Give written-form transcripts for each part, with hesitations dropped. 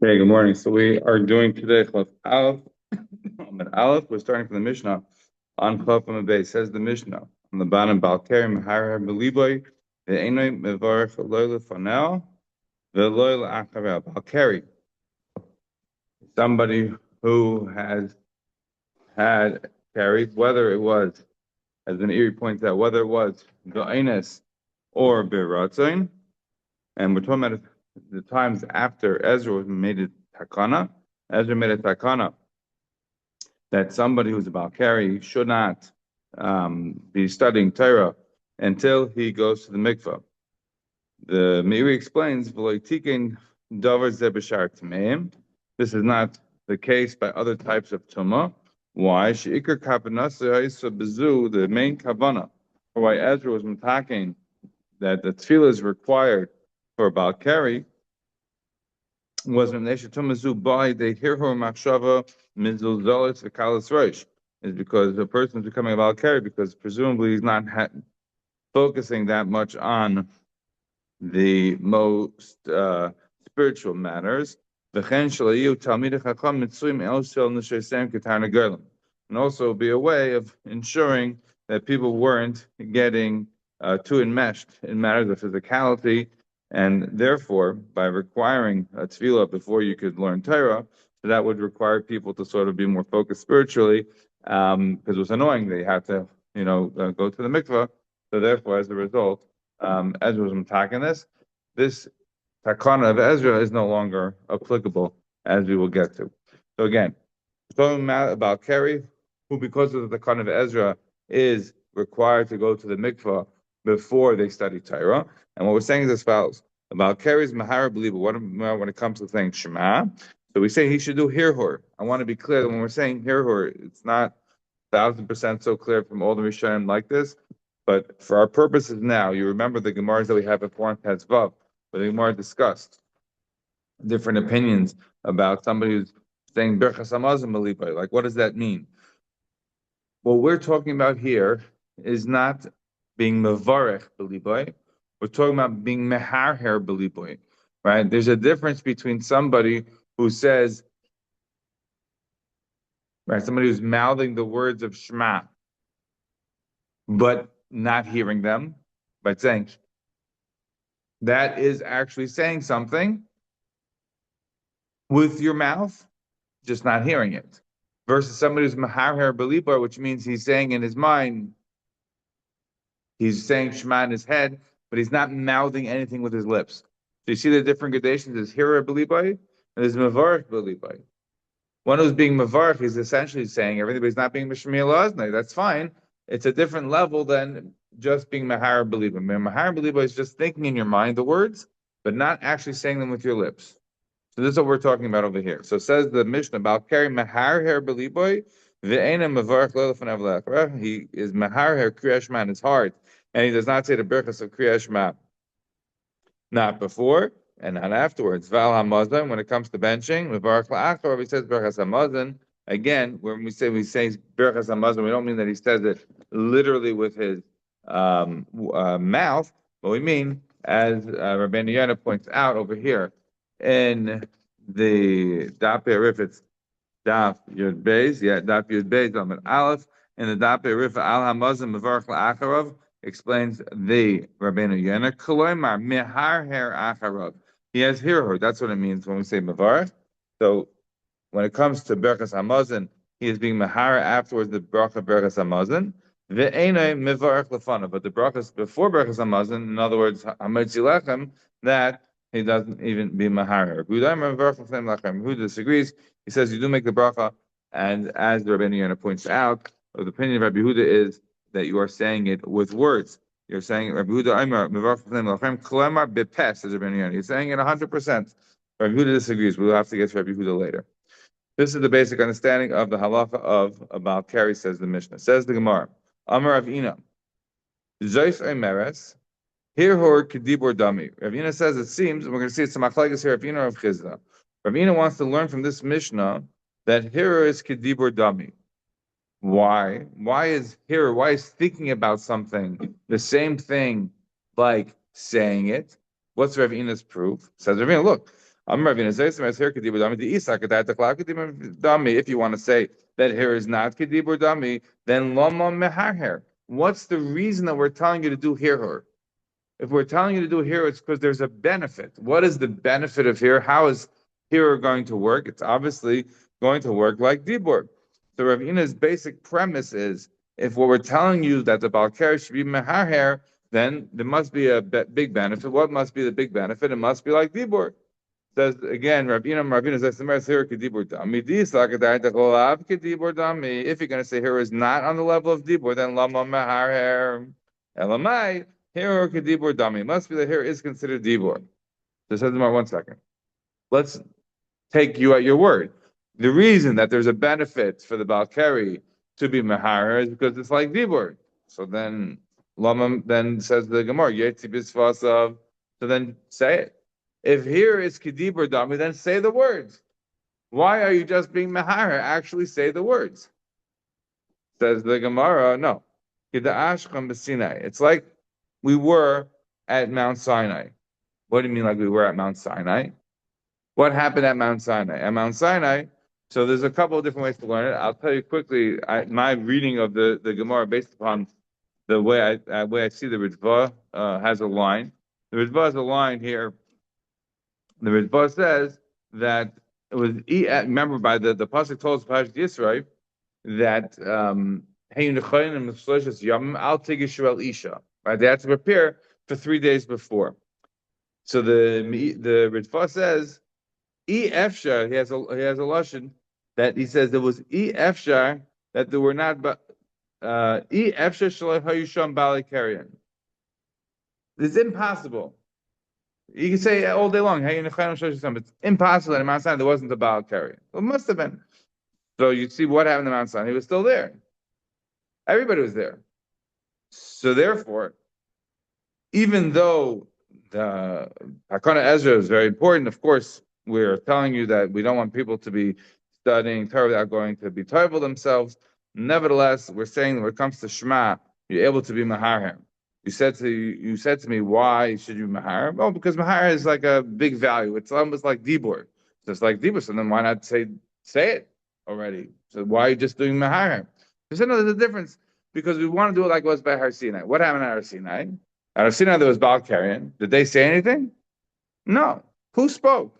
Hey, good morning. So we are doing today Chaf Aleph. Amud Aleph. We're starting from the Mishnah on Chaf Amud Beis. Says the Mishnah on the bottom, Balkari Meharer Beliboy ve'enoi mevarech loy lefanel ve'loy le'acharel. Balkari, somebody who has had carried, whether it was, as an Erie points out, whether it was Be'enes or Be'ratzon, and we're talking about the times after Ezra was made a takana. Ezra made a takana that somebody who's about carry should not be studying Torah until he goes to the mikvah. The Meiri explains, this is not the case by other types of tumah. Why? The main kavana, or why Ezra was talking that the tefillah is required for Balkari, was is because the person is becoming a Balkari because presumably he's not focusing that much on the most spiritual matters. And also be a way of ensuring that people weren't getting too enmeshed in matters of physicality, and therefore, by requiring a tefillah before you could learn Torah, that would require people to sort of be more focused spiritually, because it was annoying. They had to, go to the mikvah. So therefore, as a result, Ezra was attacking this. This takana of Ezra is no longer applicable, as we will get to. So again, we're talking about Keri, who, because of the takana of Ezra, is required to go to the mikvah before they study Torah. And what we're saying is as follows: about Keri's mahara believer. When it comes to saying Shema, so we say he should do hirhur. I want to be clear that when we're saying hirhur, it's not 1,000% so clear from all the Rishonim like this. But for our purposes now, you remember the Gemaras that we have before in Tetzvav, where the Gemara discussed different opinions about somebody who's saying Birchas Hamazon B'libay. Like, what does that mean? What we're talking about here is not being Mevarech B'libay. We're talking about being Meharher B'libay, right? There's a difference between somebody who says, right, somebody who's mouthing the words of Shema, but not hearing them, but saying, that is actually saying something with your mouth, just not hearing it. Versus somebody who's Maharher Belibar, which means he's saying in his mind, he's saying Shema in his head, but he's not mouthing anything with his lips. So you see the different gradations. There's Hira Belibai and there's Mavarch Belibai. One who's being Mavarch is essentially saying everything, but he's not being Mishmir Laznai. That's fine. It's a different level than just being Mahar Belibai. Mahar Belibai is just thinking in your mind the words, but not actually saying them with your lips. So this is what we're talking about over here. So it says the Mishnah about carry mahar her beliboy ve'ena mavarch lelefanav le'achra. He is mahar her kriyashma in his heart, and he does not say the berachas of kriyashma, not before and not afterwards. Val hamazon, when it comes to benching, mavarch le'achra, he says berachas hamazon. Again, when we say berachas hamazon, we don't mean that he says it literally with his mouth, but we mean, as Rabbeinu Yonah points out over here, in the Daf Arif, it's Daf Yud Beis, Daf Yud Beis, Amud Aleph, and the Daf Arif Al Hamazon Mevarch La'acharav explains the Rabbeinu Yonah, Koloimar Mehar Her Acharav. He has hirhur. That's what it means when we say Mevarch. So when it comes to Berachas Hamazon, he is being Mehara afterwards the Bracha Berachas Hamazon. Ve'enoi Mevarch Lefana. But the Brachas before Berachas Hamazon, in other words, Hametzi Lechem, that he doesn't even be Mahar. Who disagrees? He says you do make the bracha, and as the Rabbeinu Yonah points out, the opinion of Rabbi Huda is that you are saying it with words. You're saying Rabbi Huda Aimer Klemar bepes as Rabbeinu Yonah. You're saying it 100%. Rabbi Huda disagrees. We'll have to get to Rabbi Huda later. This is the basic understanding of the halacha of about Kari, says the Mishnah. Says the Gemara. Amar Avina. Zeis Omeres. Hirhor Kedibor Dami. Ravina says it seems, and we're going to see it's a machlekes here, Ravina of Chizda. Ravina wants to learn from this Mishnah that Hirhor is Kedibor Dami. Why? Why is thinking about something the same thing like saying it? What's Ravina's proof? Says Ravina, look, If you want to say that here is not kedibur dami, then lama meharher. What's the reason that we're telling you to do here? If we're telling you to do here, it's because there's a benefit. What is the benefit of here? How is here going to work? It's obviously going to work like dibur. So Rav Ina's basic premise is, if what we're telling you that the Balkar should be meharher, then there must be a big benefit. What must be the big benefit? It must be like dibur. Says again, Rabbeinu says, if you're going to say here is not on the level of dibur, then lama meharher. Elamai, here or kedibur dami. It must be that here is considered dibur. Just says more 1 second. Let's take you at your word. The reason that there's a benefit for the Balkari to be meharher is because it's like dibur. So then lama then says the Gemara, yetzi bisvasav. So then say it. If here is kedibur dami, then say the words. Why are you just being meharher? Actually say the words. Says the Gemara, no. It's like we were at Mount Sinai. What do you mean like we were at Mount Sinai? What happened at Mount Sinai? At Mount Sinai, so there's a couple of different ways to learn it. I'll tell you quickly, my reading of the Gemara based upon the way I see the Ritva has a line. The Ritva has a line here. The Ritva says that it was, remember by the Pasuk told us Pasuk Yisrael, that right? They had to prepare for 3 days before. So the Ritva says, he has a lashon that he says there was that there were not It's impossible. You can say all day long, hey, it's impossible that in Mount Sinai there wasn't a Baal Karyan. Well, it must have been. So you see what happened to Mount Sinai. He was still there. Everybody was there. So therefore, even though the Hakana Ezra is very important, of course, we're telling you that we don't want people to be studying Torah without going to be Torah themselves. Nevertheless, we're saying that when it comes to Shema, you're able to be Maharhem. You said to me, why should you Mahar? Well, because Mahar is like a big value. It's almost like Dibur. So it's like Dibur. So then why not say it already? So why are you just doing Mahar? Because no, there's a difference. Because we want to do it like it was by Har Sinai. What happened at Har Sinai? At Har Sinai there was Baal Karyan. Did they say anything? No. Who spoke?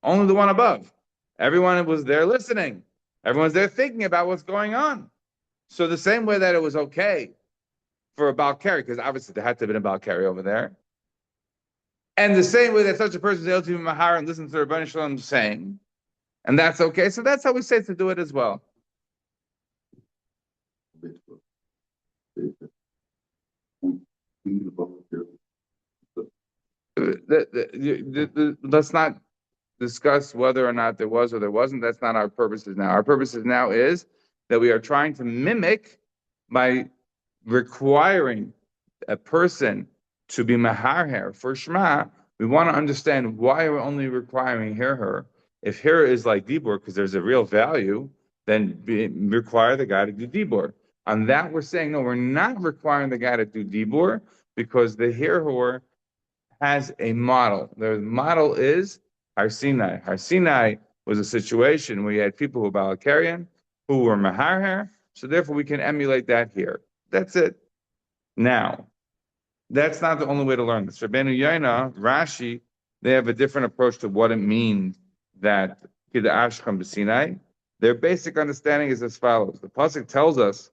Only the one above. Everyone was there listening. Everyone's there thinking about what's going on. So the same way that it was okay for a Baal Kari, because obviously there had to have been a Baal Kari over there. And the same way that such a person is able to be Mahar and listen to the Rebbeinu Shalom saying, and that's okay. So that's how we say to do it as well. Let's not discuss whether or not there was or there wasn't. That's not our purposes now. Our purposes now is that we are trying to mimic by requiring a person to be maharher for Shema. We want to understand why we're only requiring her. If here is like Dibur, because there's a real value, then require the guy to do Dibur. On that, we're saying, no, we're not requiring the guy to do Dibur because the Hirhor has a model. The model is Har Sinai. Har Sinai was a situation where you had people who were Baal Karyan, who were Maharher, so therefore we can emulate that here. That's it. Now, that's not the only way to learn this. Rabbeinu Yaina, Rashi, they have a different approach to what it means that Kid'ashchem b'Sinai. Their basic understanding is as follows. The pasuk tells us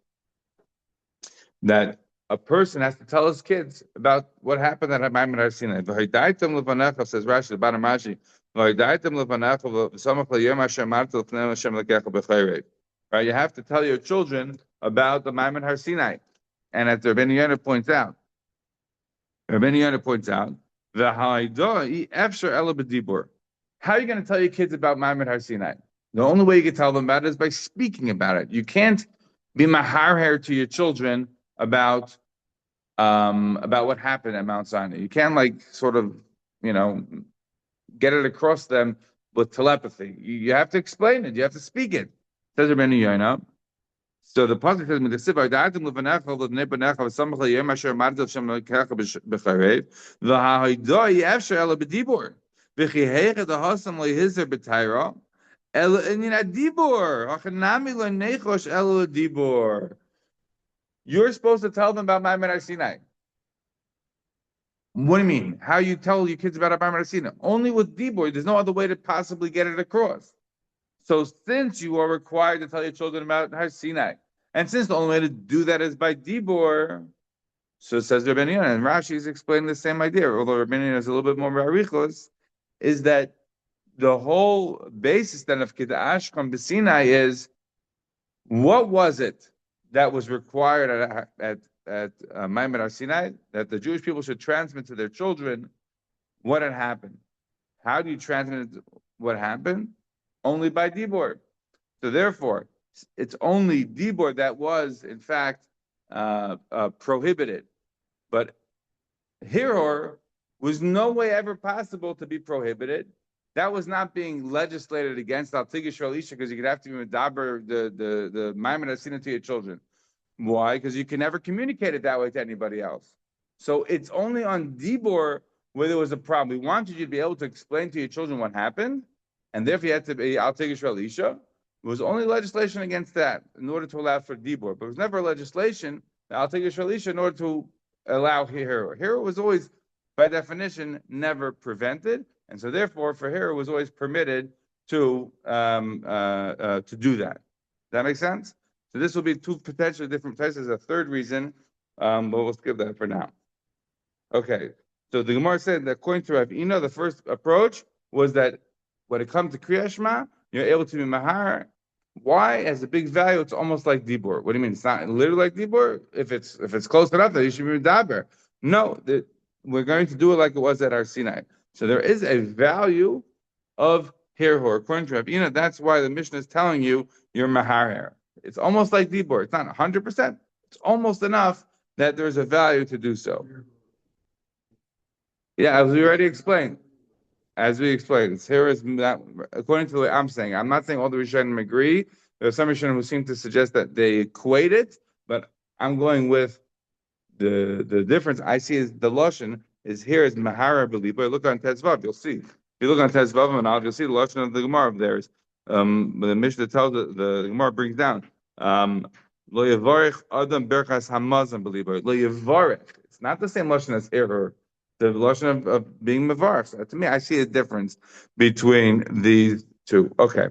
that a person has to tell his kids about what happened at Maimon Har Sinai. V'hidaitem levanecha, says Rashi, the bottom Rashi, v'hidaitem levanecha v'samach l'yom asher amarta l'fnei Hashem l'kecha b'chayrev. Right, you have to tell your children about the Maimon Har Sinai. And as Rabbeinu Yonah points out, v'ha'idoi efshar ela b'dibur. How are you going to tell your kids about Maimon Har Sinai? The only way you can tell them about it is by speaking about it. You can't be maharher to your children about what happened at Mount Sinai. You can't sort of, get it across them with telepathy. You have to explain it. You have to speak it. Says Rabbeinu Yonah. So the pasuk says, "Midasiv ha'idaitem levanecha v'levnei banecha v'samach l'yom asher amarta l'Hashem l'kecha b'charev v'ha'idoi efshar ela b'dibur." V'chi heicha dehasam lehizer b'tayra, ela inyan adibor, hachanami lenechosh ela adibor. You're supposed to tell them about Ma'amad Har Sinai. What do you mean? How you tell your kids about Ma'amad Har Sinai? Only with dibor. There's no other way to possibly get it across. So since you are required to tell your children about Har Sinai, and since the only way to do that is by dibor, so says Rabbeinu Yonah, and Rashi is explaining the same idea, although Rabbeinu Yonah is a little bit more barichos, is that the whole basis then of Kiddush from Sinai is what was it that was required at Ma'amad Har Sinai that the Jewish people should transmit to their children what had happened. How do you transmit what happened? Only by dibor. So therefore, it's only dibor that was in fact prohibited. But hiror was no way ever possible to be prohibited. That was not being legislated against al tigish isha because you could have to be medaber the Ma'amad Har Sinai to your children. Why? Because you can never communicate it that way to anybody else. So it's only on dibor where there was a problem. We wanted you to be able to explain to your children what happened, and therefore you had to be al tigish isha. There was only legislation against that in order to allow for dibor, but it was never legislation al tigish isha in order to allow hero. Hero was always, by definition, never prevented, and so therefore, for hero was always permitted to do that. Does that make sense? So this will be two potentially different places. A third reason, but we'll skip that for now. Okay. So the Gemara said that according to Rav Ina, the first approach was that when it comes to Kriya Shema, you're able to be mahar. Why? As a big value, it's almost like dibur. What do you mean? It's not literally like dibur. If it's close enough, then you should be daber. No, we're going to do it like it was at Har Sinai. So there is a value of herhor. According to Rav Ina, that's why the Mishnah is telling you you're mahar. It's almost like dibur. It's not 100%. It's almost enough that there's a value to do so. Yeah, as we already explained. As we explained, here is not, according to the way I'm saying. I'm not saying all the Rishonim agree. There are some Rishonim who seem to suggest that they equate it, but I'm going with the difference I see is the Lashon is here is Mahara Belieber. Look on Tezvav, you'll see. If you look on Tezvav and you'll see the Lashon of the Gemara of theirs. The Mishnah tells the Gemara brings down Lo Yavarich Adam Berchas Hamazon Belieber. Lo Yavarich. It's not the same Lashon as here. The Lashon of being Mavarch. So to me, I see a difference between these two. Okay.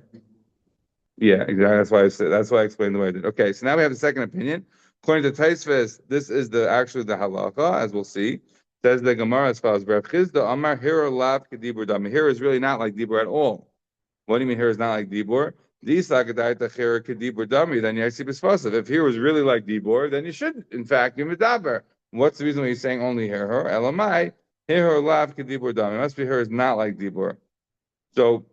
Yeah, exactly. That's why I explained the way I did. Okay, so now we have the second opinion. According to Taisves, this is actually the halacha, as we'll see. Says the Gemara as follows: Rav Chizda Amar Hira Lav Kedibur Dami. Here is really not like Dibur at all. What do you mean here is not like Dibur? Then if here was really like Dibur, then you should, in fact, be Medaber. What's the reason why you're saying only here? Elamai, here lav kedibur dam. It must be her is not like dibur. So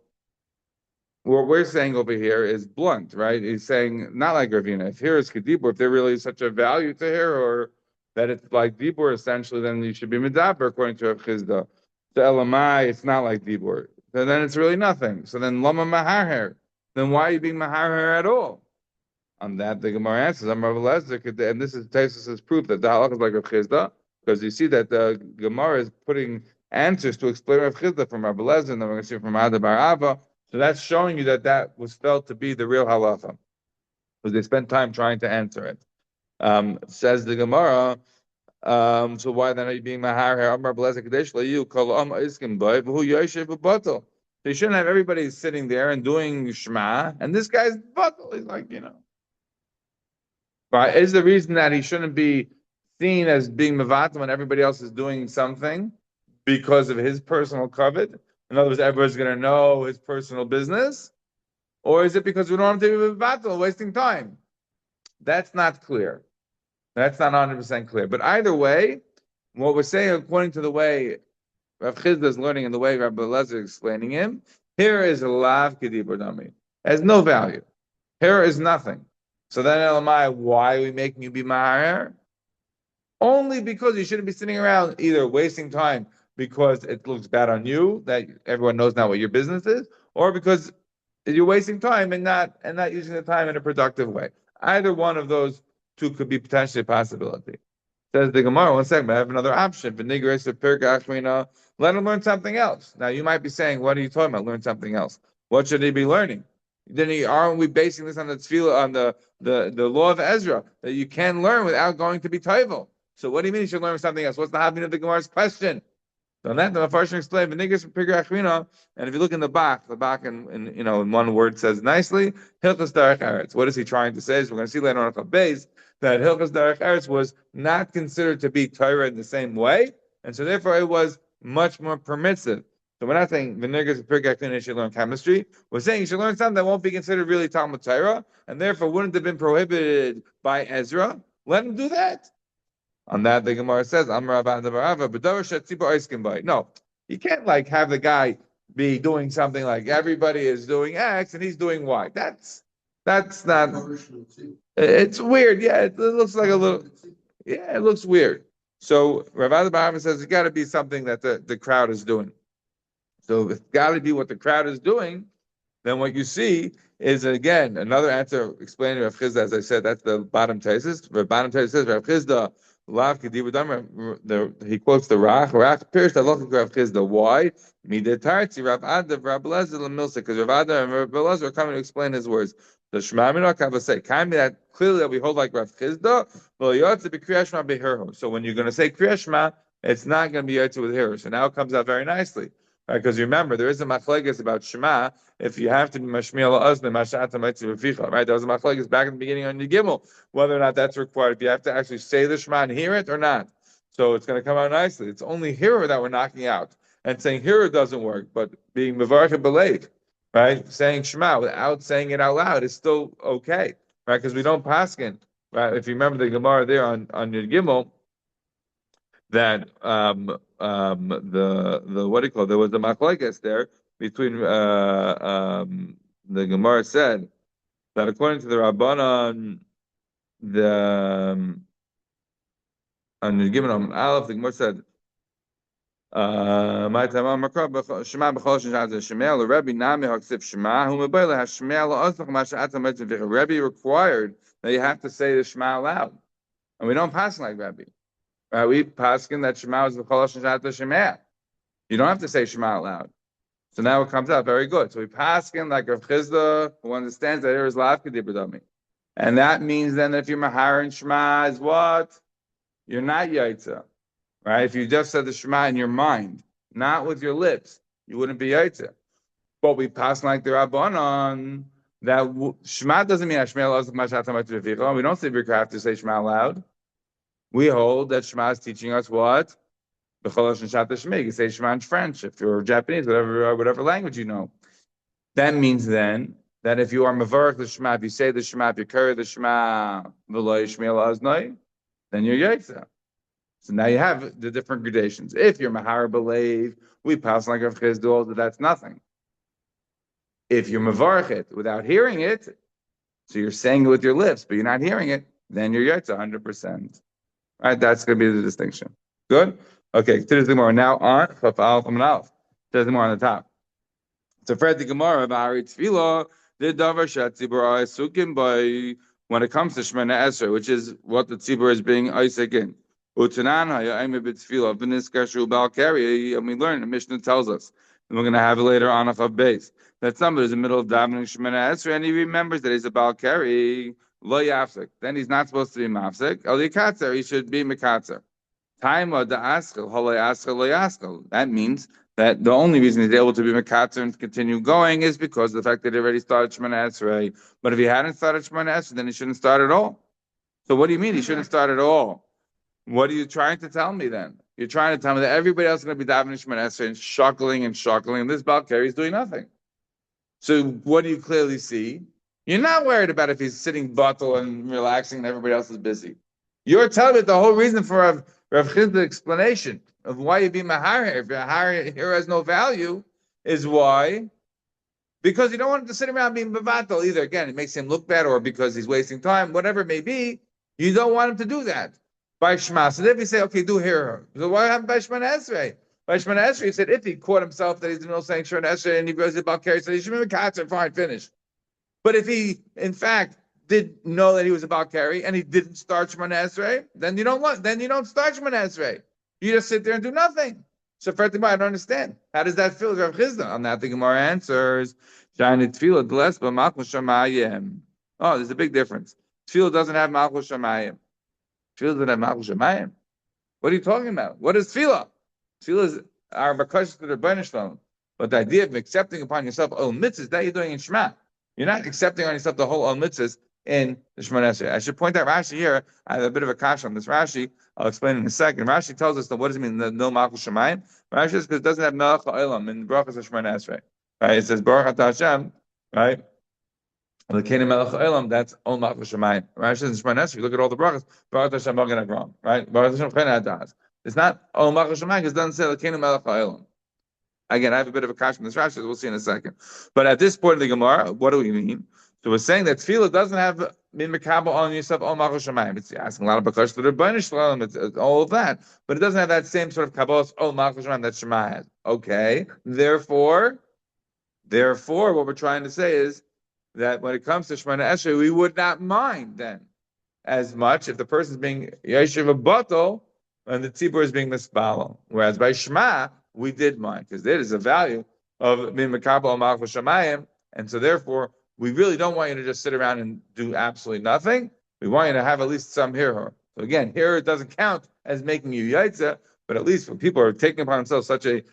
what we're saying over here is blunt, right? He's saying not like Ravina. If here is kedibur, if there really is such a value to here, or that it's like dibur essentially, then you should be medaber according to Rav Chizda. So elamai, it's not like dibur. So then it's really nothing. So then lama mahar. Then why are you being mahar at all? On that, the Gemara answers, I'm Rav Elazar, and this is Taisus's proof that the halakha is like Rav Chizda, because you see that the Gemara is putting answers to explain Rav Chizda from Rav Elazar, and then we're going to see from Ada Bar Ava. So that's showing you that was felt to be the real halakha, because they spent time trying to answer it. Says the Gemara, so why then are you being mahar here? Amar Elazar Kadesh Layu Kol Am Iskim Boy V'Hu Yoshev B'Batel. So you shouldn't have everybody sitting there and doing Shema, and this guy's batel. He's like, Right? Is the reason that he shouldn't be seen as being mevatel when everybody else is doing something because of his personal covet? In other words, everybody's going to know his personal business? Or is it because we don't want him to be mevatel, wasting time? That's not clear. That's not 100% clear. But either way, what we're saying, according to the way Rav Chizda is learning and the way Rabbi Elazar is explaining him, here is a lav kedibur dami. It has no value. Here is nothing. So then, Elamai, why are we making you be mahar? Only because you shouldn't be sitting around either wasting time because it looks bad on you that everyone knows now what your business is, or because you're wasting time and not using the time in a productive way. Either one of those two could be potentially a possibility. Says the Gemara, one second, I have another option. Let him learn something else. Now you might be saying, what are you talking about? Learn something else. What should he be learning? Aren't we basing this on the tefillah, on the law of Ezra, that you can learn without going to be toivel? So what do you mean you should learn something else? What's the happening of the Gemara's question? So on that, the Mepharshim explain, and if you look in the Bach in one word says nicely, Hilchas Derech Eretz. What is he trying to say? So we're going to see later on at Beis that Hilchas Derech Eretz was not considered to be Torah in the same way, and so therefore it was much more permissive. So we're not saying V'nigas Pirkei Achrina should learn chemistry. We're saying you should learn something that won't be considered really Talmud Torah, and therefore wouldn't have been prohibited by Ezra. Let him do that. On that, the Gemara says, no, you can't like have the guy be doing something like everybody is doing X and he's doing Y. That's not. It's weird. Yeah, it looks like a little. Yeah, it looks weird. So Rav Ada says it's got to be something that the crowd is doing. So it's got to be what the crowd is doing. Then what you see is again another answer explaining Rav Chizda. As I said, that's the bottom thesis. The bottom thesis says Rav Chizda. He quotes the Rach Pirsh Rav Chizda. Why? Midetarti Rav Ada Rav Lezer Lemilsa, because Rav Ada and Rav Lezer are coming to explain his words. The Shema Minok have a say. Kind of that clearly that we hold like Rav Chizda. So when you're going to say Kriya Shema, it's not going to be Yotze with Hiro. So now it comes out very nicely. Right, because remember, there is a machlekes about Shema. If you have to be mashmiel la'azne, mashata ma'itzi v'ficha, right? There was a machlekes back in the beginning on the Gimel, whether or not that's required. If you have to actually say the Shema and hear it or not. So it's going to come out nicely. It's only hearer that we're knocking out, and saying hearer doesn't work, but being mevarech b'leiv, right? Saying Shema without saying it out loud is still okay, right? Because we don't paskin, right? If you remember the Gemara there on the Gimel, that the what do you call it? There was a machlekes there between the Gemara said that according to the Rabbanan, on the Gimel Aleph, the Gemara said my tamam makra shema b'chol shenat shema the Rebbe nami haksif shema hu mebayla hashema la'asach ma she'atam mitzvah v'cha. Rebbe required that you have to say the shema aloud, and we don't pass like Rebbe. We paskin that Shema is the Cholosh Nishata Shema. You don't have to say Shema out loud. So now it comes out very good. So we paskin like Rav Chizda, who understands that there is Lavka Dibradami. And that means then that if you're Mahar and Shema is what? You're not Yaitza. Right? If you just said the Shema in your mind, not with your lips, you wouldn't be Yaitza. But we pass like the Rabbanon, that Shema doesn't mean Hashmei Elazach Mashatam V'Ficha. We don't say we have to say Shema aloud. We hold that Shema is teaching us what? B'chol Shema Shema. You say Shema in French, if you're Japanese, whatever language you know. That means then that if you are Mavarach the Shema, if you say the Shema, if you carry the Shema, V'lo Yishmei Aznai, then you're Yetza. So now you have the different gradations. If you're Mahar B'leiv, we pass like Rav Chizda, that's nothing. If you're Mavarach it without hearing it, so you're saying it with your lips, but you're not hearing it, then you're Yetza 100%. All right, that's going to be the distinction. Good? Okay, today's Gemara. Now on Chaf Aleph Amud Aleph. Today's Gemara on the top. So for the Gemara, the davar shatzibur sukim by when it comes to Shemana Esrei, which is what the tzibur is being Isaac in. Utanan ha'ya'im b'tefillah v'niskashu b'al-kari, and we learn, the Mishnah tells us, and we're going to have it later on Chaf Beis, that somebody is in the middle of davening Shemana Esrei, and he remembers that he's a b'al-kari, lo yafsek. Then he's not supposed to be mafsek. El yikatzer, he should be mikatzer. Taima da askel, holei askel, lo yaskel. That means that the only reason he's able to be mikatzer and continue going is because of the fact that he already started Shemana Esrei. But if he hadn't started Shemana Esrei, then he shouldn't start at all. So what do you mean he shouldn't start at all? What are you trying to tell me then? You're trying to tell me that everybody else is going to be davening Shemana Esrei and shuckling, and this Balkari is doing nothing. So what do you clearly see? You're not worried about if he's sitting bottle and relaxing and everybody else is busy. You're telling me the whole reason for Rav Chizda's explanation of why you be mahar here, if your mahar here has no value, is why? Because you don't want him to sit around being bevatel either. Again, it makes him look bad, or because he's wasting time, whatever it may be. You don't want him to do that by Shema. So then we say, okay, do hear. So why happen by Shemana Esrei? By Shemana Esrei, he said if he caught himself that he's in the middle of saying Shemana Esrei and he goes about carry, so he should be katzer, fine, finish. But if he, in fact, did know that he was about carry and he didn't start Shemona Esrei, then you don't start Shemona Esrei. You just sit there and do nothing. So Fatima, I don't understand. How does that feel, Rav Chizda? On that, the Gemara answers, "Shani tefillah blessed but malchus shamayim." Oh, there's a big difference. Tefillah doesn't have malchus shamayim. Tefillah doesn't have malchus shamayim. What are you talking about? What is tefillah? Tefillah is our bakashas to the Rebbeinu Shalom. But the idea of accepting upon yourself all mitzvahs, that you're doing in Shema. You're not accepting on yourself the whole all mitzvahs in the Shemona Esrei. I should point out Rashi here. I have a bit of a kasha on this Rashi. I'll explain in a second. Rashi tells us that what does it mean, the no malchus shamayim? Rashi says because it doesn't have melech ha'olam in the brachos of Shemona Esrei. Right? It says baruch atah Hashem, right? The Kenim Melech Ha'olam, that's all malchus shamayim. Rashi says in Shemona Esrei, you look at all the brachos, baruch atah Hashem Magen Avraham, right? Baruch Hashem Chen Adas. It's not all malchus shamayim because it doesn't say the Kenim Melech Ha'olam. Again, I have a bit of a kasha in this Rashi, we'll see in a second. But at this point in the Gemara, what do we mean? So we're saying that tefillah doesn't have min mekabel on yourself all malchus shamayim. It's asking a lot of bakashas to the Rebbeinu Shalom, it's all of that, but it doesn't have that same sort of kabbalah all malchus shamayim that Shema has. Okay, therefore, what we're trying to say is that when it comes to Shemona Esrei, we would not mind then as much if the person is being yeshiv batal and the tzibur is being mispalo. Whereas by Shema, we did mind because there is a value of min mekabel malchus shamayim, and so therefore we really don't want you to just sit around and do absolutely nothing. We want you to have at least some here. So again, here it doesn't count as making you yaitza, but at least when people are taking upon themselves such a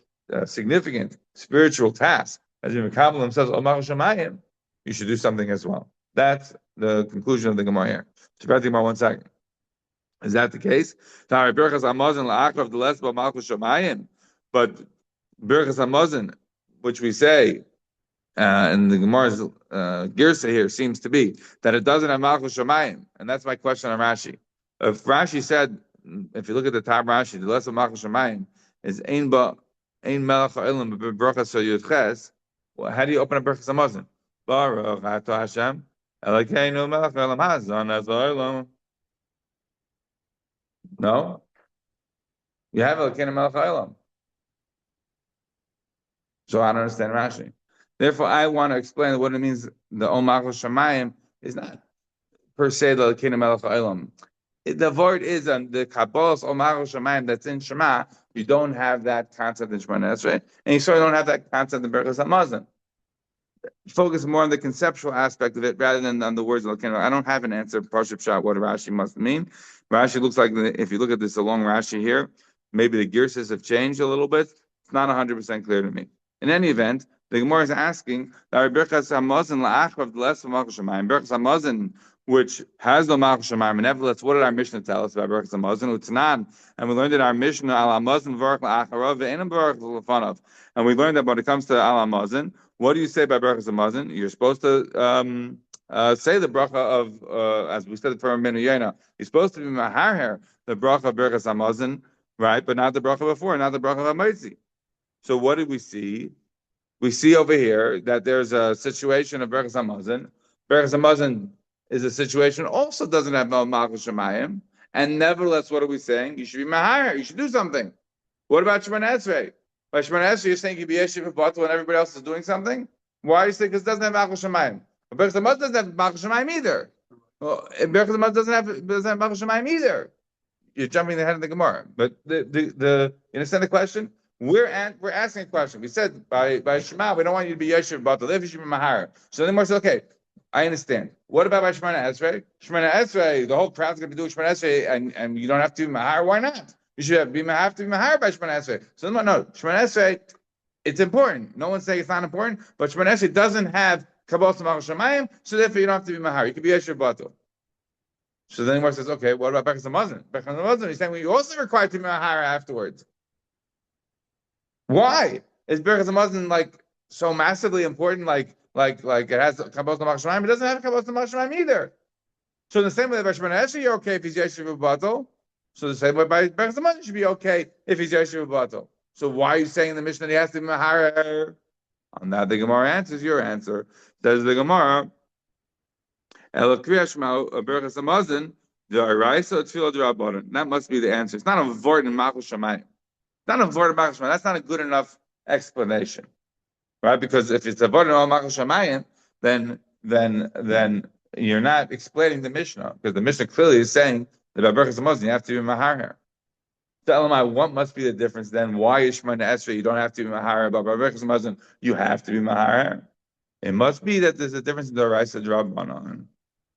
significant spiritual task as you mekabel themselves al malchus shamayim, you should do something as well. That's the conclusion of the Gemara here. Shabbat Gemara, 1 second. Is that the case? But Birchas Hamazon, which we say, and the Gemara's girsa here seems to be that it doesn't have malchus shamayim, and that's my question on Rashi. If Rashi said, if you look at the top Rashi, the less of malchus shamayim is ein melech ha'olam b'brachas yudches. Well, how do you open up Birchas Hamazon? Baruch atah Hashem Elokeinu melech ha'olam hazon as ha'olam. No, you have Elokeinu melech ha'olam. So I don't understand Rashi. Therefore, I want to explain what it means. The Ol Malchus Shamayim is not per se the Elokeinu melech ha'olam. The word is on the Kabbalah's Ol Malchus Shamayim that's in Shema. You don't have that concept in Shemona Esrei, and you certainly don't have that concept in Birchas Hamazon. Focus more on the conceptual aspect of it rather than on the words of Elokeinu. I don't have an answer, Parshat Shot, what Rashi must mean. Rashi looks like, if you look at this long Rashi here, maybe the girsas have changed a little bit. It's not 100% clear to me. In any event, the Gemara is asking that Birchas Hamazon la'achrav less of malchus shamayim. Birchas Hamazon, which has no malchus shamayim, and nevertheless, what did our Mishnah tell us about Birchas Hamazon? Utnan, and we learned in our Mishnah al Hamazon v'arach la'acharav ve'enam v'arach l'fanav. And we learned that when it comes to al Hamazon, what do you say by Birchas Hamazon? You're supposed to say the bracha of, as we said for Amud Yomi, you're supposed to be maharher the bracha of Birchas Hamazon, right? But not the bracha before, not the bracha of Hamotzi. So what did we see? We see over here that there's a situation of Birchas Hamazon. Birchas Hamazon is a situation also doesn't have malchus shamayim, and nevertheless, what are we saying? You should be maharher. You should do something. What about Shemona Esrei? By Shemona Esrei, you're saying you be yeshiv batal when everybody else is doing something. Why are you saying because it doesn't have malchus shamayim? Birchas Hamazon doesn't have malchus shamayim either. Well, Birchas Hamazon doesn't have malchus shamayim either. You're jumping ahead of the Gemara, but the you understand the question? We're asking a question. We said by Shema, we don't want you to be yeshiv batal. If you should be mahar. So then Gemara said, okay, I understand. What about by Shemona Esrei? Shemona Esrei, the whole crowd's going to be doing Shemona Esrei, and you don't have to be mahar. Why not? You should have to be mahar by Shemona Esrei. So no, Shemona Esrei, it's important. No one's saying it's not important, but Shemona Esrei doesn't have kabbalah malchus shamayim, so therefore you don't have to be mahar. You can be yeshiv batal. So then the Gemara says, okay, what about Birchas Hamazon? Birchas Hamazon, he's saying you're also required to be mahar afterwards. Why is Birchas Hamazon like so massively important? Like it has kabbalah malchus shamayim, it doesn't have kabbalah malchus shamayim either. So in the same way by Shemona Esrei, you're okay if he's yeshiv batal. So the same way by Birchas Hamazon, it should be okay if he's yeshiv batal. So why are you saying in the Mishnah that he has to be mahar? On that, the Gemara answers your answer. Says the Gemara, Birchas Hamazon, that must be the answer. It's not a vort in malchus shamayim. Not a vort in malchus shamayim. That's not a good enough explanation, right? Because if it's a vort in malchus shamayim, then you're not explaining the Mishnah, because the Mishnah clearly is saying that by Berachas Hamazon you have to be Mahar. So Elamai, what must be the difference then? Why is Shemona Esrei you don't have to be Mahar, but by Berachas Hamazon you have to be Mahar? It must be that there's a difference in the Daraisa Drabanan.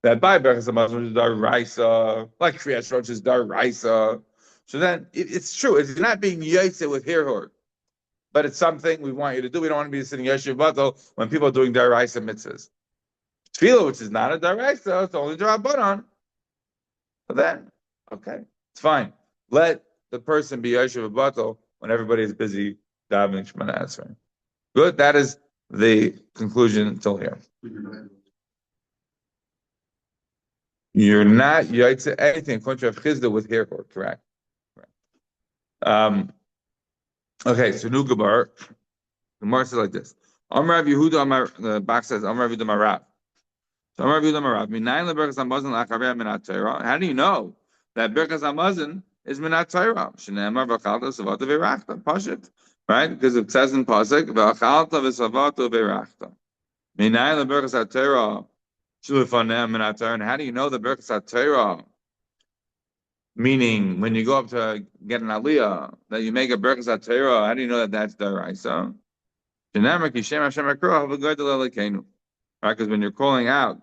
That by Berachas Hamazon is Daraisa, like Kriyas Rosh is Daraisa. So then it's true. It's not being Yaitse with Hirhur, but it's something we want you to do. We don't want to be sitting Yeshiv Batal when people are doing Daraisa mitzvahs. Tefillah, which is not a Daraisa, it's only Drabanan. But then, okay, it's fine. Let the person be Yeshiv Batal when everybody is busy davening Shemona Esrei. Good. That is the conclusion until here. You're not Yaitse anything according to Chizda with hair cord, correct? Okay, so new Gemara. Gemara says like this. Amar Rav Yehuda, Amar, the back says, Amar Rav Yehuda Marav. So Amar Rav Yehuda Marav, Minayin leberkas hamazon lachaveh minat Torah. How do you know that berkas hamazon is minat Torah? Shneimar v'achalta v'savata v'irachta. Pashit. Right? Because it says in Pasuk, v'achalta v'savata v'irachta. Minayin leberkas haTorah shulufanem minat Torah. And how do you know the berkas haTorah? Meaning, when you go up to get an aliyah, that you make a berkas haTorah, how do you know that that's daraisa? Right? Because when you're calling out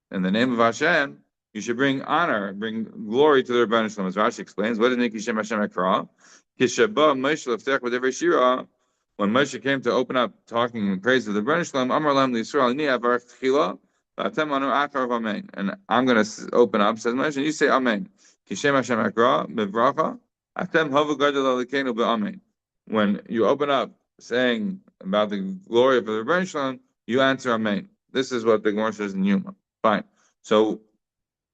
in the name of Hashem, you should bring honor, bring glory to the Rebbeinu Shalom. As Rashi explains, what is Niki Shem Hashem Ekra? Kishaba Moshe Leftech with every shira. When Moshe came to open up talking in praise of the Rebbeinu Shalom, Amar Lam Yisrael Ni Avarech Tchila, V'atem Anu Achar Amen. And I'm going to open up, says Moshe, and you say Amen. Kishem Hashem Ekra Bevracha Atem Havu Gadol Alikenu BeAmen. When you open up saying about the glory of the Rebbeinu Shalom, you answer Amen. This is what the Gemara says in Yuma. Fine. So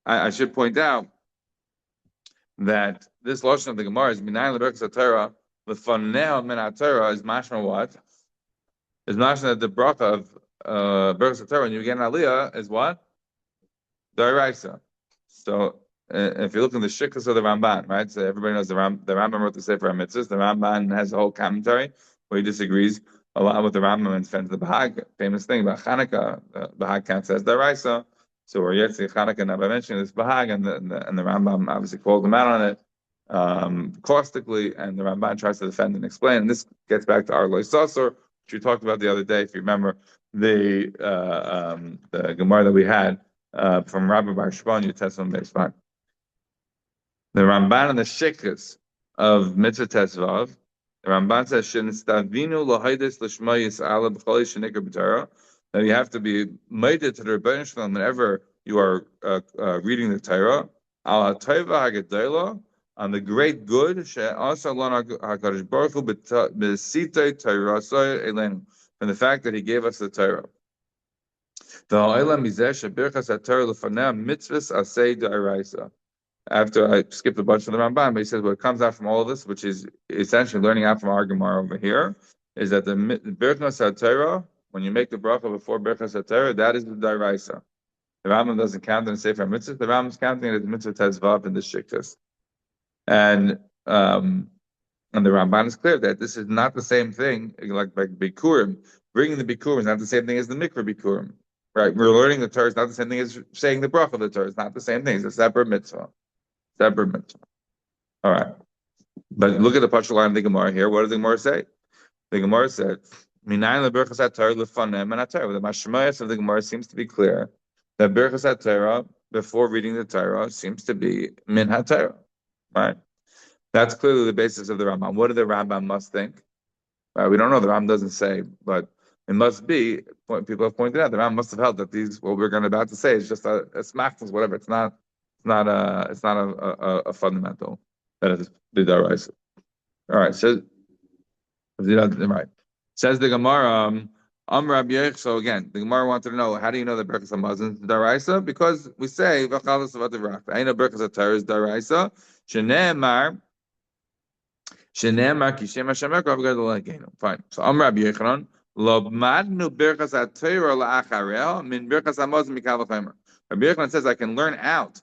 I should point out that this lashon of the Gemara is Minayin leberkas haTorah l'faneo min haTorah is mashma what? Is mashma that the bracha of berkas haTorah when you get an aliyah is what? D'oraisa. So if you look in the shikkas of the Ramban, right? So everybody knows the Rambam wrote the Sefer HaMitzvahs. The Ramban has a whole commentary where he disagrees a lot with the Rambam and defends the Bahag. Famous thing about Chanukah, the Bahag counts as D'oraisa. So we're yet to Chanukah now by mentioning this Bahag, and the Rambam obviously called him out on it caustically, and the Ramban tries to defend and explain. And this gets back to our Loy Sasor, which we talked about the other day. If you remember the Gemara that we had from Rabbi Bar Shvan, you Tesvam Beis Fine. The Ramban and the Shikras of Mitzvah Tesvav, the Ramban says, "Shenistavinu lahaydes l'shma yis'ala b'chol shenikar b'Torah." That you have to be made to the Rebbeinu Shalom whenever you are reading the Torah. Al ha'tova ha'gedola, on the great good. She'asa lana hakadosh baruch hu b'sitei Torasoi elenu, from the fact that He gave us the Torah. V'ha'olam mizeh shebirchas haTorah l'fanei mitzvahs asei d'oraisa. After I skipped a bunch of the Ramban, but he says what comes out from all of this, which is essentially learning out from our Gemara over here, is that the Birchas HaTorah, when you make the bracha before Birchas HaTorah, that is the D'oraisa. The Rambam doesn't count in the Sefer HaMitzvah. The Rambam is counting it as Mitzvah Tezvav in the Shiktas. And the Ramban is clear that this is not the same thing, like Bikurim. Bringing the Bikurim is not the same thing as the Mikra Bikurim. Right? We're learning the Torah is not the same thing as saying the bracha of the Torah. It's not the same thing. It's a separate mitzvah. Separate mitzvah. All right. But look at the Pashal line of the Gemara here. What does the Gemara say? The Gemara said, Minayin leberchas haTorah lefanem and haTorah. The Mashmayas of the Gemara seems to be clear that berchas haTorah, before reading the Torah, seems to be min haTorah. Right? That's clearly the basis of the Rambam. What do the Rambam must think? We don't know. The Rambam doesn't say, but it must be. People have pointed out the Rambam must have held that what we're about to say is just a smackness, whatever. It's not a fundamental that is b'daraisa. All right, says right. Says the Gemara, Rabbi Yech. So again, the Gemara wanted to know, how do you know that berachas hamazon is daraisa? Because we say v'chalas v'ativrak. I know berachas haTorah is daraisa. Sheneemar kishem Hashem ekra v'gadol lekeinu. Fine. So Rabbi Yechanan, lo madnu berachas haTorah la'achareh min berachas hamazon mikal v'chaymer. Rabbi Yechanan says I can learn out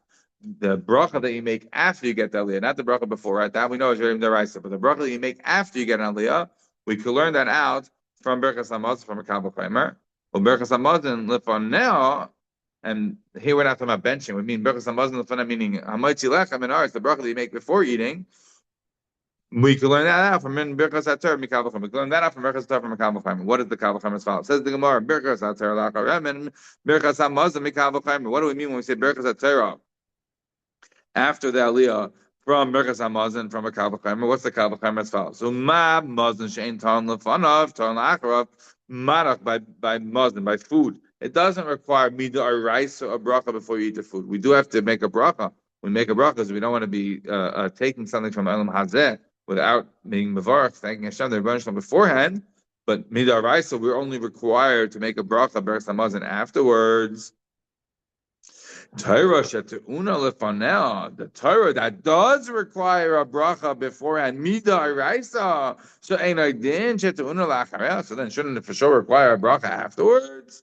the bracha that you make after you get the aliyah, not the bracha before, right? That we know is Yerim Daraisa, but the bracha that you make after you get an aliyah, we could learn that out from Berachas Hamazon, from a Kabbalah Kramer. Well, Berachas Hamazon, Lefaneo, And here we're not talking about benching. We mean Birchas Hamazon Lefana, meaning Hamoitzi Lechem and Aretz, the bracha that you make before eating. We can learn that out from Birchas HaTorah Mikal V'Chom. We can learn that out from Birchas HaTorah from Mikal V'Chom. What is the Kal V'Chom as follows? Says the Gemara, Birchas HaTorah Lacharem and Birchas Hamazon Mikal V'Chom. What do we mean when we say Birchas HaTorah after the Aliyah from Birchas Hamazon from a Kal V'Chom? What's the Kal V'Chom as follows? So Ma Mazon Shein Ton Lefanav Ton Lacharav Marach by Mazon by food. It doesn't require mida or rice or a bracha before you eat the food. We do have to make a bracha. We make a bracha because we don't want to be taking something from Elam Hazeh without being mevarach, thanking Hashem, the Rebbeinu Shalom beforehand. But mida or rice, so we're only required to make a bracha Birchas Hamazon afterwards. Torah sheteuna lefanel, the Torah that does require a bracha beforehand, mida or rice. So ein din sheteuna lacharel. So then shouldn't it for sure require a bracha afterwards?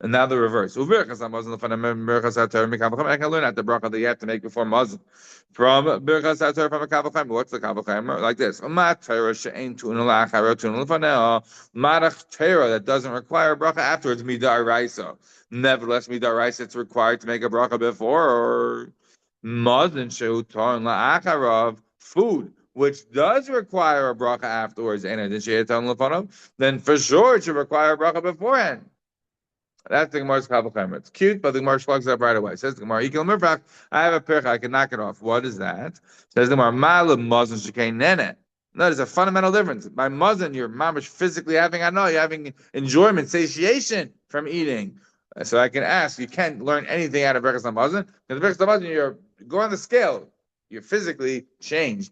And now the reverse. I can learn at the bracha that you have to make before Mazon. From Birchas HaTorah from a Kal V'Chaim. What's the Kal V'Chaim? Like this. Marach Torah that doesn't require a bracha afterwards. Midah Raisa. Nevertheless, Midah Raisa it's required to make a bracha before. Or Mazon Sheuton La'acharav. Food which does require a bracha afterwards. Then for sure it should require a bracha beforehand. That's the Gemara's Kal V'Chaim. It's cute, but the Gemara slugs up right away. Says the Gemara, I have a percha, I can knock it off. What is that? Says the Gemara, Ma'alim Mazon Shekei Nene. No, there's a fundamental difference. By Mazon, you're mamish physically having, you're having enjoyment, satiation from eating. So I can ask, you can't learn anything out of Birchas Hamazon, because Birchas Hamazon, you go on the scale, you're physically changed.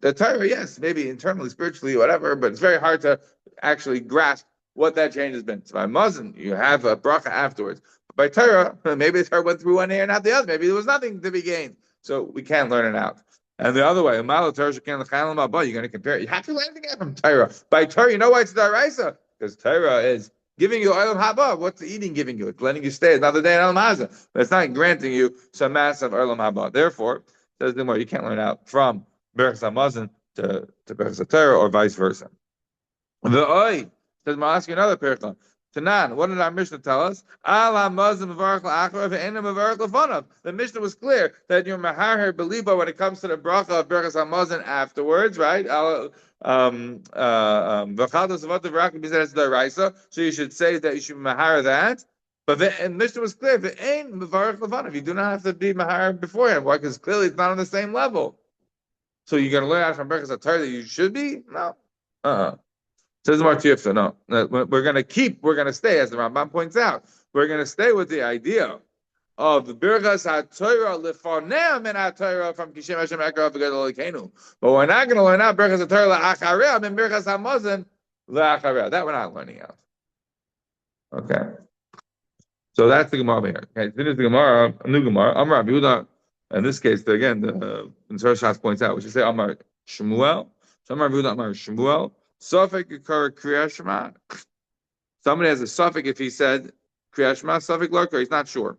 The Torah, yes, maybe internally, spiritually, whatever, but it's very hard to actually grasp what that change has been. So by Mazon, you have a bracha afterwards. But by Torah, maybe the Torah went through one ear and not the other. Maybe there was nothing to be gained. So we can't learn it out. And the other way, you're going to compare it. You have to learn anything out from Torah. By Torah, you know why it's Daraisa? Because Torah is giving you Olam Haba. What's the eating giving you? It's letting you stay another day in Olam Haza. But it's not granting you some massive Olam Haba. Therefore, says the Gemara, you can't learn out from Birchas Hamazon to Birchas Torah or vice versa. The Oi. Says, I'll ask you another percha. Tanan, what did our Mishnah tell us? The Mishnah was clear that you're maharer beliba when it comes to the bracha of Birchas Hamazon afterwards, right? So you should say that you should maharer that. But the Mishnah was clear. You do not have to be maharer beforehand. Why? Because clearly it's not on the same level. So you're going to learn out from Birchas Torah that you should be? No. Says the Martifta, no. We're going to stay, as the Rambam points out, we're going to stay with the idea of the Birchas HaTorah Lefonei Min HaTorah from Kishem Hashem Ekarav V'Gadol Elokeinu. But we're not going to learn out Birchas HaTorah Le'acharei Min Birchas Hamazon Le'acharei. That we're not learning out. Okay. So that's the Gemara here. Okay, this is the Gemara, a new Gemara. Amar Rabbi Yehuda. In this case, again, the Shas points out, we should say Amar Shmuel. So Amar Rabbi Yehuda, Amar Shmuel. Safek Yikar Kriyas Shema. Somebody has a suffix if he said Kriyas Shema, suffix lurker, he's not sure.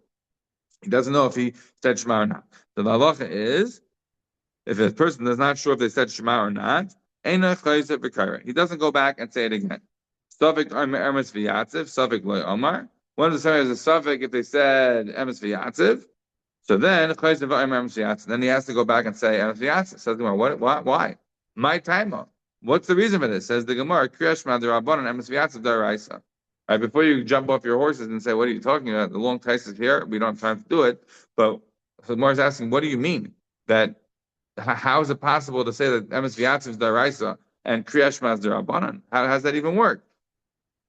He doesn't know if he said Shema or not. The halacha is, if a person is not sure if they said Shema or not, he doesn't go back and say it again. Suffix Emes V'Yatziv, suffix Lo Omar. One of the somebody has a suffix if they said Emes V'Yatziv. So then he has to go back and say Emes V'Yatziv. Says the Gemara, why? My timer. What's the reason for this? Says the Gemara, Kriyashma D'Rabbanan Emes V'Yatziv D'Oraisa. Right, before you jump off your horses and say, what are you talking about? The long tais is here. We don't have time to do it. But so the Gemara is asking, what do you mean? That how is it possible to say that Emes V'Yatziv is D'Oraisa and Kriyashma is D'Rabbanan? How does that even work?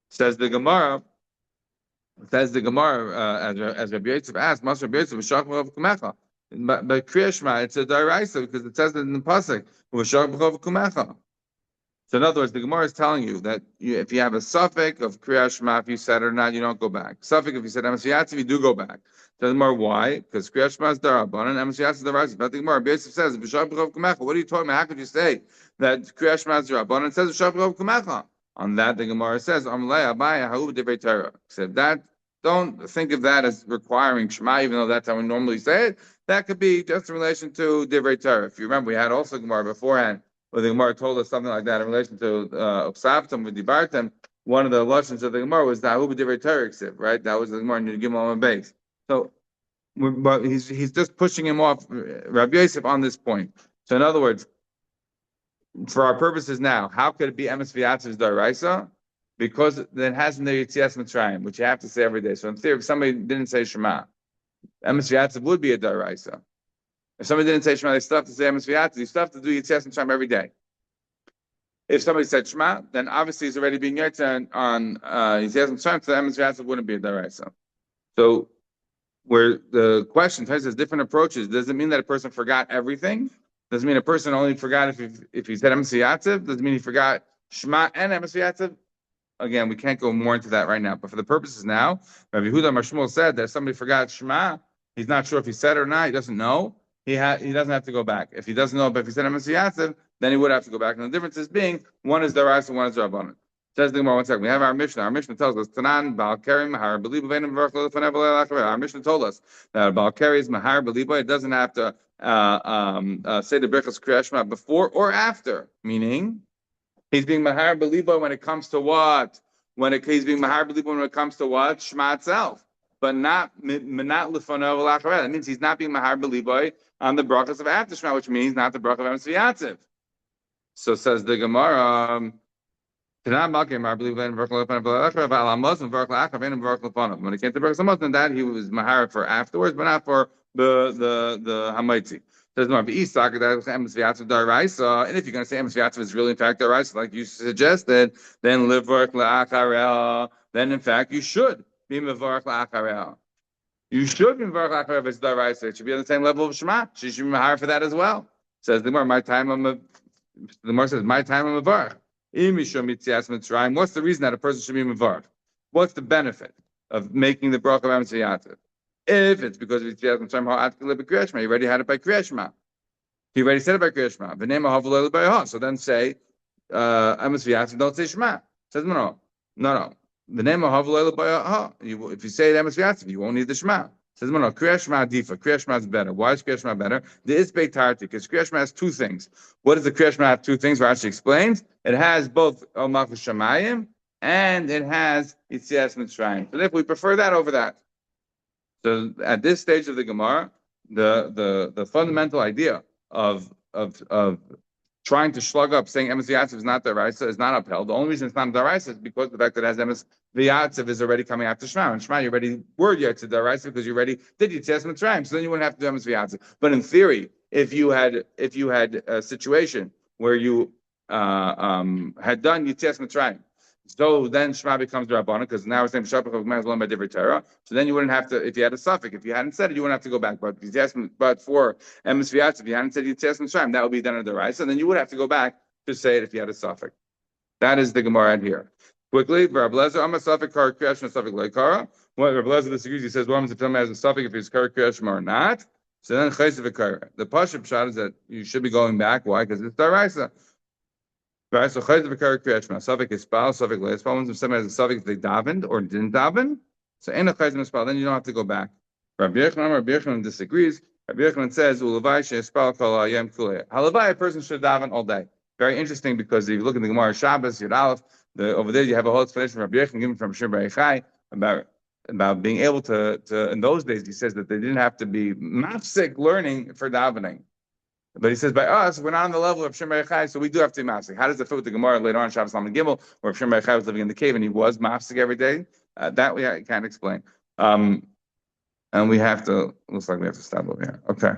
Says the Gemara, as Rabbi Yitzchak asked, Master Rabbi Yitzchak, V'shach B'chov Kumecha. But Kriyashma, it's a D'Oraisa because it says it in the pasuk, V'shach B'chov Kumecha. So in other words, the Gemara is telling you that if you have a suffix of Kriyas Shema, if you said it or not, you don't go back. Suffix if you said Emes V'Yatziv, you do go back. So the Gemara, why? Because Kriyas Shema is D'Rabbanan and Emes V'Yatziv is D'Oraisa. But the Gemara, Yosef says, V'shach B'chov Kumecha. What are you talking about? How could you say that Kriyas Shema is D'Rabbanan and it says V'shach B'chov Kumecha? On that, the Gemara says, Amalei Abaya Ha'u B'Divrei Torah. Said that. Don't think of that as requiring Shema, even though that's how we normally say it. That could be just in relation to Divrei Torah. If you remember, we had also Gemara beforehand, where the Gemara told us something like that in relation to Upsaptam with Dibartam. One of the lessons of the Gemara was Dahu B'Divrei Torah, right? That was the Gemara in the Gimel on base. So but he's just pushing him off, Rabbi Yosef, on this point. So in other words, for our purposes now, how could it be emes v'yatziv's daraisa? Because it has in the Yitzias Mitzrayim, which you have to say every day. So in theory, if somebody didn't say Shema, emes v'yatziv would be a daraisa. If somebody didn't say Shema, they still have to say emes v'yatziv. You still have to do Yitzias Mitzrayim every day. If somebody said Shema, then obviously he's already being yetzer on Yitzias Mitzrayim, so emes v'yatziv wouldn't be a daraisa. So where the question has different approaches, does it mean that a person forgot everything? Does it mean a person only forgot if he said emes v'yatziv? Does it mean he forgot Shema and emes v'yatziv? Again, we can't go more into that right now. But for the purposes now, Rabbi Yehuda Mashmuel said that if somebody forgot Shema, he's not sure if he said it or not. He doesn't know. He doesn't have to go back. If he doesn't know, but if he said emes v'yatziv, then he would have to go back. And the difference is being one is daraisa and one is rabbanan. Says the Gemara, 1 second. We have our Mishnah. Our Mishnah tells us Tanan Baal Keri Mahar Beliba Veinim V'Varach L'Lefanev L'Le'Achaver. Our Mishnah told us that Baal Keri is Mahar Beliba. It doesn't have to say the Brachos Kriyas Shema before or after. Meaning, he's being Mahar Beliba when it comes to what? He's being Mahar Beliba when it comes to what? Shema itself, but not L'Fanev L'Achaver. That means he's not being Mahar Beliba on the Brachos of after Shema, which means not the Brachos of emes v'yatziv. So says the Gemara. When it came to Brachos, that he was mahar for afterwards, but not for the hamaitzi. There's no Isak that was emes v'yatziv daraisa, and if you're going to say emes v'yatziv is really in fact daraisa, like you suggested, then livarach la'acharel. Then in fact you should be mevarach la'acharel. You should be mevarach la'acharel if it's daraisa. It should be on the same level of Shema. She should be mahar for that as well. Says the Gemara, my time I'm a varach. What's the reason that a person should be mevarach? What's the benefit of making the bracha of emes v'yatziv? If it's because of Yitzias Mitzrayim, he already had it by Kriyas Shema. He already said it by Kriyas Shema. So then say emes v'yatziv, don't say Shema. Says no. The name of if you say emes v'yatziv, you won't need the Shema. Says no. Kriyas Shema difa. Kriyas Shema is better. Why is Kriyas Shema better? The isbei tarti, because Kriyas Shema has two things. What does the Kriyas Shema have? Two things. Rashi explains. It has both Al Malchus Shamayim and it has Yitzias Mitzrayim. So if we prefer that over that. So at this stage of the Gemara, the fundamental idea of trying to slug up saying emes v'yatziv is not daraisa is not upheld. The only reason it's not daraisa is because the fact that it has emes v'yatziv is already coming after Shema. And Shema, you already were yet to daraisa because you already did Yitzias Mitzrayim. So then you wouldn't have to do emes v'yatziv. But in theory, if you had a situation where you had done Yitzias Mitzrayim, so then Shema becomes Rabbanan, because now we're saying Shapach of Gemara is learned by Divrei Torah. So then you wouldn't have to, if you had a suffix, if you hadn't said it, you wouldn't have to go back. But for emes v'yatziv, if you hadn't said Yitzias Mitzrayim, that would be done in the Raisa. And then you would have to go back to say it if you had a suffix. That is the Gemara out here. Quickly, Rabbi Lezer, I'm a suffix kar kriyas and suffix leikara. What Rabbi Lezer disagrees, he says, well, I'm to has a suffix if it's kar kriyas or not. So then chaysev kar. The pashup shot is that you should be going back. Why? Because it's the Raisa. Right, so chayz v'kar kriyas shema. Suffix is spal, suffix le'espal. Once somebody has a suffix they davened or didn't daven, so ain't a chayz v'spal. Then you don't have to go back. Rabbi Yochanan disagrees. Rabbi Yochanan says ulavai she'espal kol hayom kulei. Halavai, a person should daven all day. Very interesting, because if you look at the Gemara Shabbos Yud Aleph, over there you have a whole explanation from Rabbi Yochanan given from Shir B'Echai about being able to in those days. He says that they didn't have to be mafsik learning for davening. But he says, by us, we're not on the level of Shimon Chai, so we do have to be mafsik. How does it fit with the Gemara later on, Shabbos Lamed Gimel, where Shimon Chai was living in the cave and he was mafsik every day? That we can't explain. And we have to, looks like we have to stop over here. Okay.